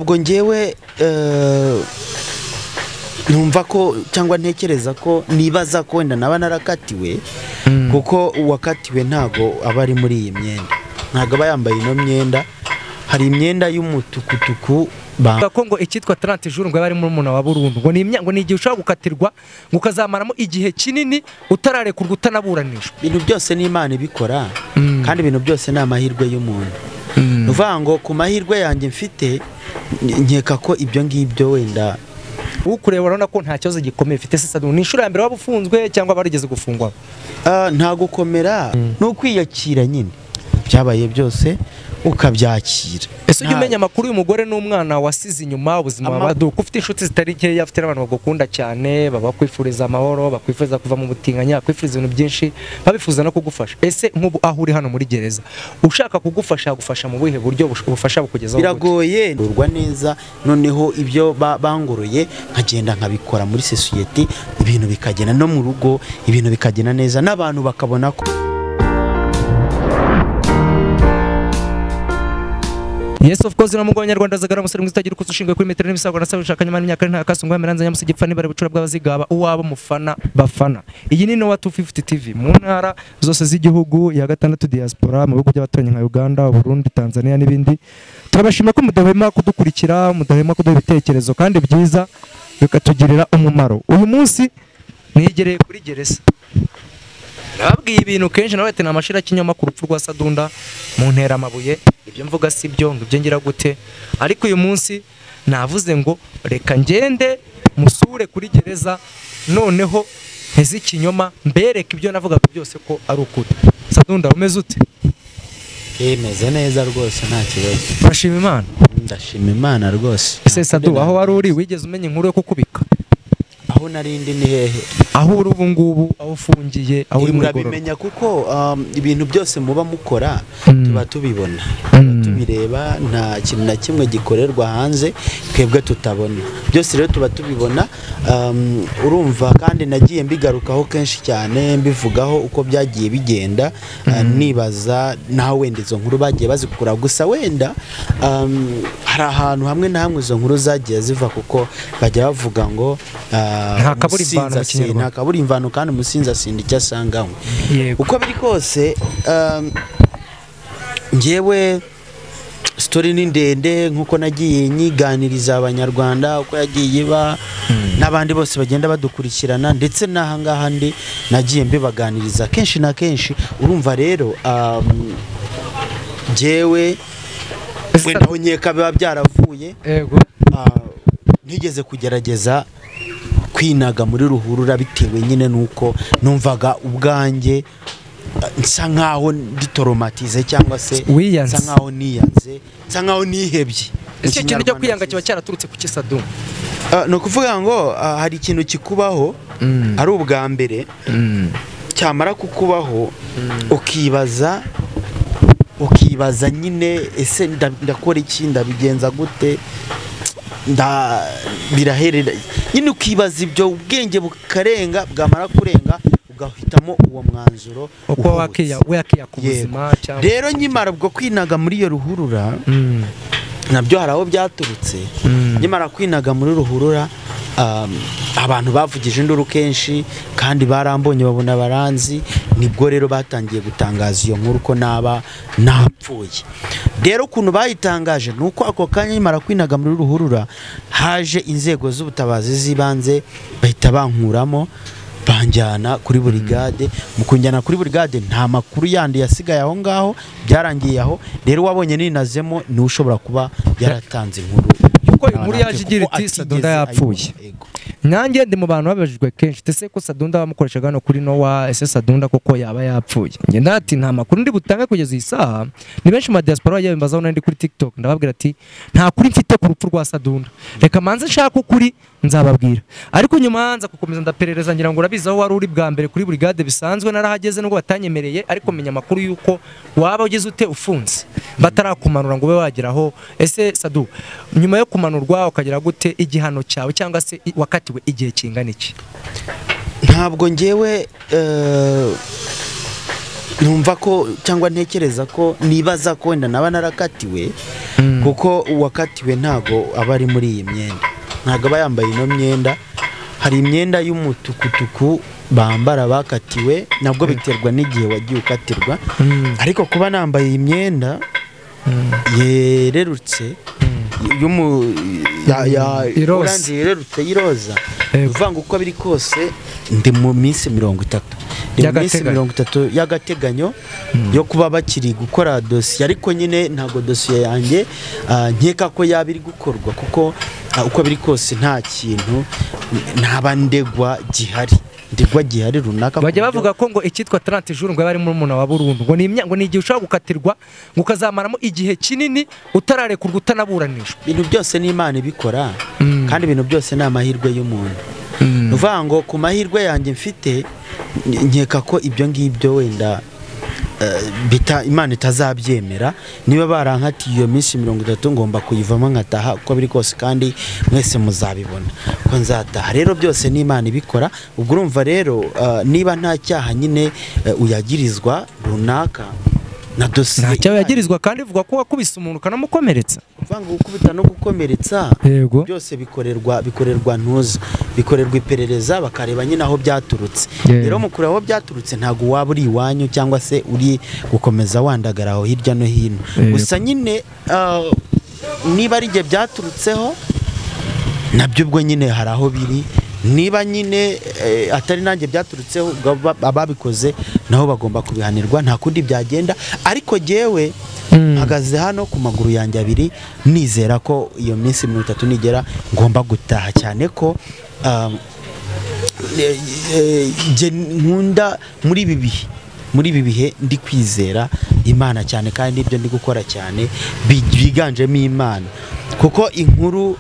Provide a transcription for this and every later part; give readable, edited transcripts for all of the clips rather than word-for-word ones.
ubwo ngewe numva ko cyangwa ntekereza ko nibaza ko wenda naba narakatiwe kuko uwakatiwe ntago aba ari muri iyi myenda, ntago aba yambaye ino myenda. Hari imyenda y'umutukutuku ko ngo icyitwa 30 jours ngo bari muri umuntu wa burundu ngo ni igihe ushaka gukatirwa ngo ukazamaramo igihe kinini utararekurwa utanaburanishwa. Ibintu byose ni Imana ibikora kandi ibintu byose ni amahirwe y'umuntu. Uvuga ngo ku mahirwe yanjye mfite nkeka ko ibyo ngibyo wenda ukureba urabona ko nta kibazo gikomeye ufite. Se Sadou, ni inshuro ya mbere waba ufunzwe cyangwa barigeze gufungwa? Nta gukomera, ni ukwiyakira nyine byabaye byose ukabyakira. Ese ujye umenya amakuru y'umugore n'umwana wasize inyuma ubuzima baduka. Ufite inshuti zitari nkeya, afite n'abantu bagukunda cyane, baba kwifuriza amahoro, bakwifuriza kuva mu butinganya, kwifuriza ibintu byinshi, babifuza no kugufasha. Ese nk'ubu aho uri hano muri gereza ushaka kugufasha mu buhe buryo ubufasha bukugezaho? Biragoye urwa neza, noneho ibyo bangoroye nkagenda nkabikora muri society, ibintu bikagenda no mu rugo, ibintu bikagenda neza n'abantu bakabona ko. Yes, of course, na mugabo nyarwanda zagara musore mwistagira uko ushingiye kuri metero n'imisago na sabe ushaka nyamana imyaka nta kasungwa meranza nyamusi gipfani bare bucura bw'abazigaba uwabo mufana bafana. Iyi ni Nowa 250 TV mu ntara zose z'igihugu ya gatandatu diaspora mu bihugu by'abaturanyi nka Uganda, Burundi, Tanzania n'ibindi. Turabashima ko mudahwema kudukurikira, mudahwema kuduha ibitekerezo kandi byiza bikatugirira umumaro. Uyu munsi nigereye kuri gereza. Nababwiye ibintu kenshi nawe ati namashira kinyoma ku rupfu rwa Sadunda mu ntera amabuye, ibyo mvuga si byo ngo ibyo ngira gute. Ariko uyu munsi navuze ngo reka ngende musure kuri gereza, noneho nteze ikinyoma mbereke ibyo navuga byose ko ari ukuri. Sadunda, umeze ute? Meze neza rwose, nta kibazo. Urashima Imana? Ndashima Imana rwose. Ese Sadou, aho wari uri wigeze umenya inkuru yo kukubika? Aho narindi ni hehe? Aho uri ubu ngubu, aho ufungiye, aho uri mu gororo? Urabimenya kuko ibintu byose muba mukora tuba tubibona, tubireba, nta kintu na kimwe gikorerwa hanze twebwe tutabona. Byose rero tuba tubibona. Urumva kandi nagiye mbigarukaho kenshi cyane mbivugaho uko byagiye bigenda, nibaza naho wenda izo nkuru bagiye bazikura, gusa wenda hari ahantu hamwe na hamwe izo nkuru zagiye ziva kuko bajya bavuga ngo nta kaburi imvano kandi umusinzi asinda icyo asanganywe. Uko biri kose ngewe story ni ndende nkuko nagiye nyiganiriza abanyarwanda uko yagiye iba n'abandi bose bagenda badukurikirana, ndetse n'aha ngaha ndi nagiye mbibaganiriza kenshi na kenshi. Urumva rero ngewe wenda aho nkeka biba byaravuye, ntigeze kugerageza kwinaga muri ruhurura bitewe nyine nuko numvaga ubwanjye nsa nkaho nditoromatize cyangwa se nsa nkaho niyanze, nsa nkaho nihebye. Icyo kintu cyo kwiyanga kiba cyaraturutse ku Sadou? No kuvuga ngo hari ikintu kikubaho ari ubwa mbere, cyamara kukubaho ukibaza nyine ese ndakora iki, ndabigenza gute, biraherera nyine ukibaza ibyo, ubwenge bukarenga, bwamara kurenga ugahitamo uwo mwanzuro uko wakiya ku buzima. Rero nyimara ubwo kwinaga muri iyo ruhurura nabyo hari aho byaturutse. Nyimara kwinaga muri ruhurura abantu bavugije induru kenshi kandi barambonye babona baranzi, nibwo rero batangiye gutangaza iyo nkuru ko naba napfuye. Rero ukuntu bayitangaje nuko ako kanya nyimara kwinaga muri ruhurura haje inzego z'ubutabazi z'ibanze bahita bankuramo banjyana kuri burigade. Mu kunjyana kuri burigade nta makuru yandi yasigaye aho ngaho, byarangiye aho. Rero wabonye ninazemo ni ushobora kuba yaratanze inkuru yuko inkuru yaje igira iti Sadunda yapfuye. Nanjye ndi mu bantu babajijwe kenshi, ese ko Sadunda bamukoreshaga no kuri Nowa, ese Sadunda koko yaba yapfuye? Nge ndati nta makuru ndi butange kugeza isaha. Ni benshi mu diaspora yabimbazaho nandi kuri TikTok, ndababwira ati nta kuri mfite ku rupfu rwa Sadunda, reka manze nshaka ukuri nzababwira. Ariko nyuma nza gukomeza ndaperereza, ngira ngo urabizi aho wari uri bwa mbere kuri brigade bisanzwe narahageze nubwo batanyemereye, ariko menya amakuru yuko waba ugeze ute ufunze batarakumanura ngo ube wageraho. Ese Sadou, nyuma yo kumanurwa ukagira gute, igihano cyawe cyangwa se wakatiwe igihe kingana iki? Ntabwo ngewe numva ko cyangwa ntekereza ko nibaza ko wenda naba narakatiwe kuko uwakatiwe ntago aba ari muri iyi myenda, ntago aba yambaye ino myenda. Hari imyenda y'umutukutuku bambara bakatiwe, nabwo biterwa n'igihe wagiye ukatirwa. Ariko kuba nambaye iyi myenda yererutse oranje yererutse y'iroza, uvuga ngo uko biri kose ndi mu minsi 30 y'agateganyo yo kuba bakiri gukora dosiye. Ariko nyine ntabwo dosiye yanjye nkeka ko yaba iri gukorwa, kuko uko biri kose nta kintu ntaba ndegwa gihari runaka. Bajya bavuga ko ngo icyitwa 30 jours ngo bari muri umuntu wa burundu, ngo ni igihe ushobora gukatirwa ngo ukazamaramo igihe kinini utararekurwa utanaburanishwa. Ibintu byose ni Imana ibikora, kandi ibintu byose ni amahirwe y'umuntu. Uvuga ngo ku mahirwe yanjye mfite, nkeka ko ibyo ngibyo wenda Imana itazabyemera. Niba barankatiye iyo minsi 30 ngomba kuyivamo nkataha uko biri kose, kandi mwese muzabibona ko nzataha. Rero byose ni Imana ibikora. Ubwo urumva rero niba nta cyaha nyine uyagirizwa runaka na dosiye nta cyaha yagirizwa, kandi ivuga ko wakubise umuntu ukanamukomeretsa. Vanga gukubita no gukomeretsa byose bikorerwa ntuza, bikorerwa iperereza bakareba nyine aho byaturutse. Rero mukuru aho byaturutse ntago waba uri iwanyu cyangwa se uri gukomeza wandagara aho hirya no hino. Gusa nyine niba ari igihe byaturutseho nabyo ubwo nyine hari aho biri. Niba nyine atari nanjye byaturutseho, ababikoze naho bagomba kubihanirwa, nta kundi byagenda. Ariko jewe mpagaze hano ku maguru yanjye abiri, nizera ko iyo minsi 30 nigera ngomba gutaha, cyane ko nkunda muri ibi bihe ndi kwizera Imana cyane, kandi ibyo ndi gukora cyane biganjemo Imana. Kuko inkuru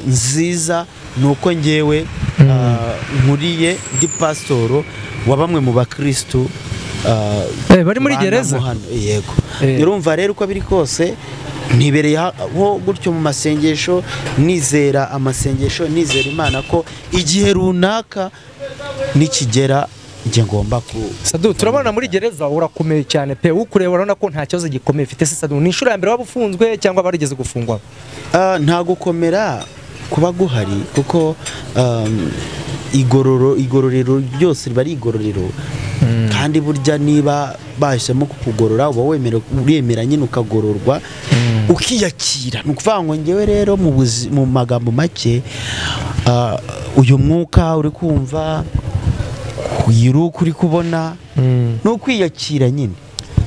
nziza nuko ngewe nkuriye ndi pasitoro wa bamwe mu bakristo bari muri gereza. Yego, urumva rero uko biri kose ntibereye aho gutyo mu masengesho, nizera amasengesho, nizera Imana ko igihe runaka nikigera nje ngomba ku. Sadu, turabona muri gereza urakomeye cyane pe, ukureba urabona ko nta kibazo gikomeye ufite. Sadu, ni inshuro ya mbere wabufunzwe cyangwa barigeze gufungwa? Nta gukomera kuba guhari, kuko igororero ryose riba ari igororero. Kandi burya niba bahisemo kukugorora uba uremera nyine ukagororwa ukiyakira. Ni ukuvuga ngo ngewe rero mu magambo make, uyu mwuka uri kumva, uyiruka uri kubona, ni ukwiyakira nyine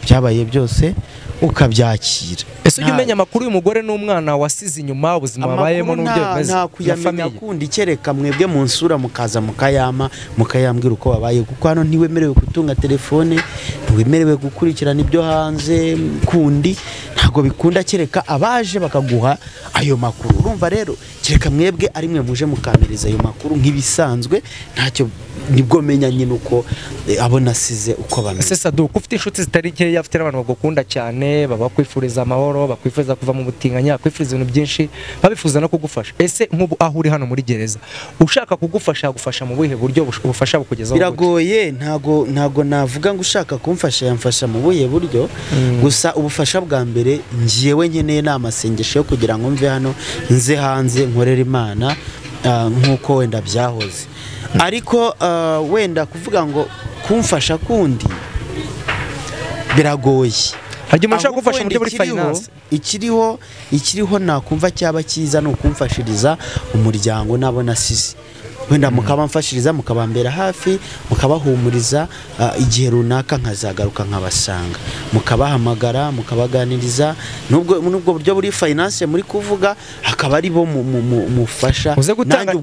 byabaye byose ukabyakira. Ese ujya umenya amakuru y'umugore n'umwana wasize inyuma, ubuzima babayemo n'uburyo bimeze? Nta kuyamenya kundi, kereka mwebwe mu nsura mukaza mukayambwira uko babaye, kuko hano ntiwemerewe gutunga telefone, ntiwemerewe gukurikirana ibyo hanze kundi, ntago bikunda, kereka abaje bakaguha ayo makuru. Urumva rero kereka mwebwe ari mwe muje mukamiriza ayo makuru nk'ibisanzwe, ntacyo nibwo menya nyine uko abo nasize uko bameze. Ese Sadu, ufite inshuti zitari nkeya, afite n'abantu bagukunda cyane, bakwifuriza amahoro, bakwifuriza kuva mu butinganya, bakwifuriza ibintu byinshi, babifuza no kugufasha. Ese nk'ubu aho uri hano muri gereza, ushaka kugufasha mu buhe buryo ubufasha bukugezaho? Biragoye, ntago navuga ngo ushaka kumfasha yamfasha mu buhe buryo. Gusa ubufasha bwa mbere ngiyewe nkeneye n'amasengesho yo kugira ngo mve hano nze hanze nkorera Imana nk'uko wenda byahoze. Ariko wenda kuvuga ngo kumfasha kundi biragoye. Harya umuntu ushaka gufasha mu buryo buri finance? Ikiriho nakumva cyaba cyiza ni ukumfashiriza umuryango nabo nasize, wenda mukabamfashiriza, mukabambera hafi, mukabahumuriza, igihe runaka nkazagaruka nkabasanga, mukabahamagara, mukabaganiriza. Nubwo buryo buri finance muri kuvuga, hakaba ari bo mufasha. Uze gutanga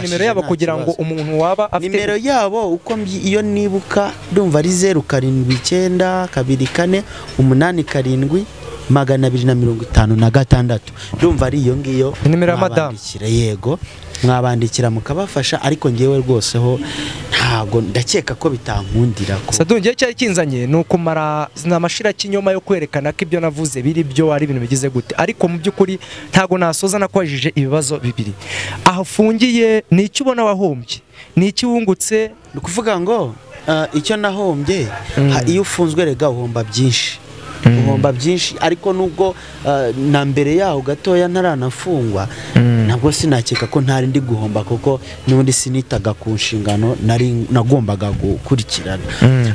nimero yabo kugira ngo umuntu waba afite nimero yabo, uko iyo nibuka ndumva ari 079 24 87 256. Ndumva ari iyo ngiyo nimero ya madame. Yego, mwabandikira mukabafasha, ariko ngewe rwose ho ntago ndakeka ko bitankundira ko. Sadu, ngiye cyari kinzanye no kumara namashira kinyoma yo kwerekana ko ibyo navuze biri byo ari ibintu bigize gute, ariko mu byukuri ntago nasoza nakwajije ibibazo bibiri. Aho fungiye ni iki ubona wahombye, ni iki wungutse? Ukuvuga ngo icyo nahombye iyo ufunzwe rega uhomba byinshi uhomba byinshi ariko nubwo na mbere yaho gatoya ntaranafungwa ntabwo sinakeka ko ntari ndi guhomba kuko n'ubundi sinitaga ku nshingano nagombaga gukurikirana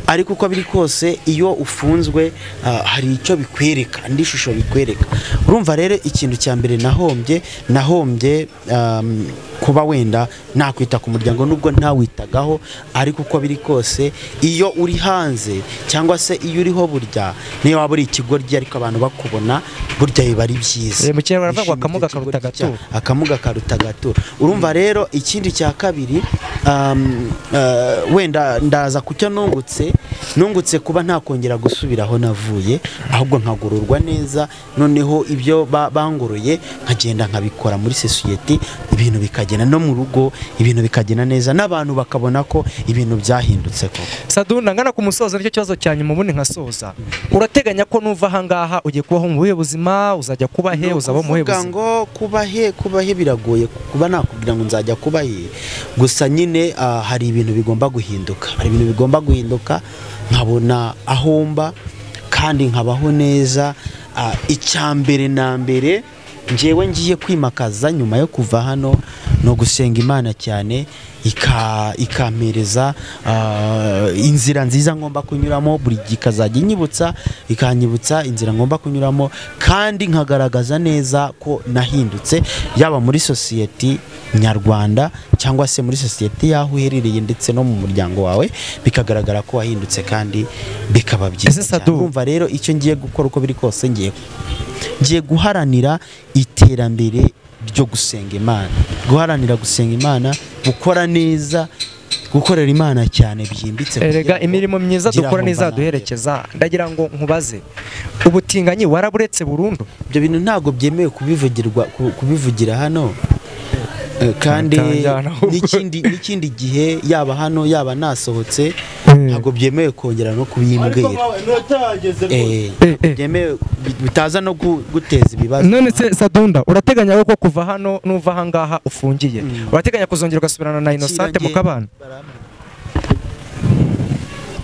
ariko uko biri kose iyo ufunzwe hari icyo bikwereka indi shusho bikwereka urumva rero ikintu cya mbere nahombye kuba wenda nakwita ku muryango nubwo ntawitagaho ariko uko biri kose iyo uri hanze cyangwa se iyo uriho burya niyo waba uri ikigoryi ariko abantu bakubona burya biba ari byiza mu kinyarwanda bavuga akamuga karuta gato akamuga karuta gato urumva rero ikindi cya kabiri wenda ndaza kucyo nungutse kuba ntakongera gusubiraho navuye ahubwo nkagororwa neza noneho ibyo bangoroye nkagenda nkabikora muri society ibintu bikagenda no mu rugo ibintu bikagenda neza n'abantu bakabona ko ibintu byahindutse koko. Sadunda ngana ku musozo nicyo kibazo cyane mu bundi nkasoza urateganya ko nuva ahangaha ugiye kubaho mu buhe buzima uzajya kuba he uzaba mu buhe buzima ngo kuba he biragoye kuba nakubwira ngo nzajya kuba he gusa nyine hari ibintu bigomba guhinduka nkabona ahomba kandi nkabaho neza icyambere na mbere njyewe ngiye kwimakaza nyuma yo kuva hano no gusenga Imana cyane ikampereza inzira nziza ngomba kunyuramo buri gikazajya ikanyibutsa inzira ngomba kunyuramo kandi nkagaragaza neza ko nahindutse yaba muri society nyarwanda cyangwa se muri society yaho uherereye ndetse no mu muryango wawe bikagaragara ko wahindutse kandi bikaba byiza. Urumva rero icyo ngiye gukora uko biri kose ngiye guharanira iterambere ryo gusenga Imana gukora neza gukorera Imana cyane byimbitse erega imirimo myiza dukora n'izaduherekeza ndagira ngo nkubaze ubutinganyi waraburetse burundu ibyo bintu ntago byemewe kubivugira hano kandi n'ikindi gihe yaba hano yaba nasohotse ntago byemewe kongera no kubimbwira byemewe bitaza no guteza ibibazo. None se Sadunda urateganya ko kuva hano nuva ahangaha ufungiye urateganya kuzongera ugasubirana na Innocent mu kabana?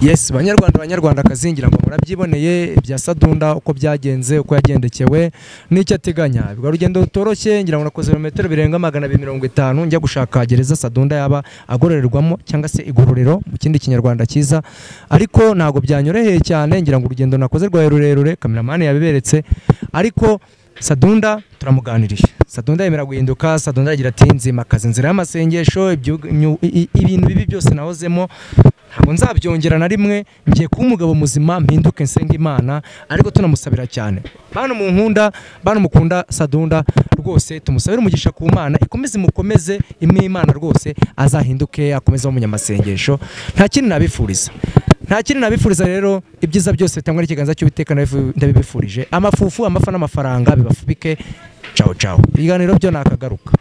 Yes, banyarwanda kazingira ngo murabyiboneye ibya Sadunda uko byagenze uko yagendekewe n'icyo ateganya bwa rugendo rutoroshye ngira ngo nakoze metero birenga 250 njya gushaka gereza Sadunda yaba agororerwamo cyangwa se igororero mu kindi kinyarwanda cyiza ariko ntago byanyoreheye cyane ngira ngo urugendo nakoze rwaye rurerure cameraman yabiberetse ariko Sadunda turamuganirije Sadunda yemera guhinduka Sadunda agira ati nzimakaza inzira y'amasengesho ibintu bibi byose nahozemo ntabwo nzabyongera na rimwe ngiye kuba umugabo muzima mpinduke nsenga Imana ariko tunamusabira cyane bana mu nkunda bana mukunda Sadunda rwose tumusabira umugisha ku Mana ikomeze mukomeze imwe Imana rwose azahinduke akomeze mu munyamasengesho nta kindi nabifuriza rero ibyiza byose bitangwa n'ikiganza cy'Uwiteka ndabibifurije amafufu amafa n'amafaranga bibafubike ciao ciao ibiganiro byo nakagaruka.